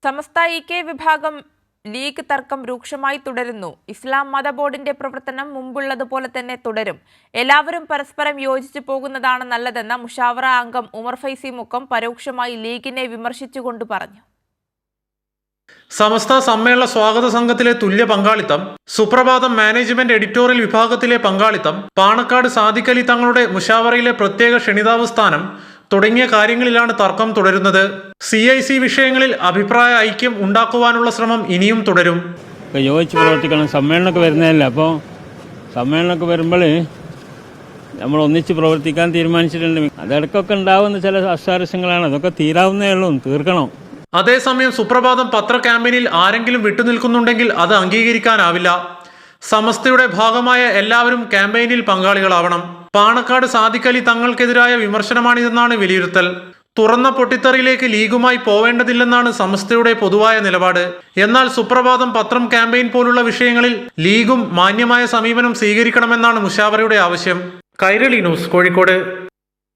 സമസ്ത ഇ.കെ. വിഭാഗം ലീഗ് തർക്കം രൂക്ഷമായി തുടരുന്നു. ഇസ്ലാം മത ബോർഡിന്റെ പ്രവർത്തനം മുമ്പുള്ളതുപോലെ തന്നെ തുടരും. എല്ലാവരും പരസ്പരം യോജിച്ചു പോകുന്നതാണ് നല്ലതെന്ന മുഷാവറ അംഗം ഉമർ ഫൈസി മുക്കം പരോക്ഷമായി ലീഗിനെ വിമർശിച്ചുകൊണ്ട് പറഞ്ഞു. സമസ്ത സമ്മേളന സ്വാഗത സംഘത്തിലെ തുല്യ പങ്കാളിത്തം, സുപ്രഭാതം മാനേജ്മെന്റ് എഡിറ്റോറിയൽ വിഭാഗത്തിലെ പങ്കാളിത്തം, പാണക്കാട് സാദിഖ് അലി തങ്ങളുടെ മുഷാവറയിലെ പ്രത്യേക ക്ഷണിതാവ് സ്ഥാനം തുടങ്ങിയ കാര്യങ്ങളിലാണ് തർക്കം തുടരുന്നത്. CIC വിഷയങ്ങളിൽ അഭിപ്രായ ഐക്യം ഉണ്ടാക്കുവാനുള്ള ശ്രമം ഇനിയും തുടരും. യോജിച്ച് പ്രവർത്തിക്കണം. സമ്മേളനമൊക്കെ വരുന്നതല്ല. അപ്പോൾ സമ്മേളനമൊക്കെ വരുമ്പോൾ നമ്മൾ ഒന്നിച്ച് പ്രവർത്തിക്കാൻ തീരുമാനിച്ചിട്ടുണ്ട്. അതിടക്കൊക്കെ ഉണ്ടാവുന്ന ചില അസ്വാരസ്യങ്ങളാണ്. അതൊക്കെ തീരാവുന്നേ ഉള്ളൂ, തീർക്കണം. അതേസമയം സുപ്രഭാതം പത്ര ക്യാമ്പയിനിൽ ആരെങ്കിലും വിട്ടുനിൽക്കുന്നുണ്ടെങ്കിൽ അത് അംഗീകരിക്കാനാവില്ല. സമസ്തയുടെ ഭാഗമായ എല്ലാവരും ക്യാമ്പയിനിൽ പങ്കാളികളാവണം. പാണക്കാട് സാദിഖ് അലി തങ്ങൾക്കെതിരായ വിമർശനമാണിതെന്നാണ് വിലയിരുത്തൽ. തുറന്ന പൊട്ടിത്തെറിയിലേക്ക് ലീഗുമായി പോവേണ്ടതില്ലെന്നാണ് സമസ്തയുടെ പൊതുവായ നിലപാട്. എന്നാൽ സുപ്രഭാതം പത്രം ക്യാമ്പയിൻ പോലുള്ള വിഷയങ്ങളിൽ ലീഗും മാന്യമായ സമീപനം സ്വീകരിക്കണമെന്നാണ് മുഷാവറയുടെ ആവശ്യം. കൈരളി ന്യൂസ്, കോഴിക്കോട്.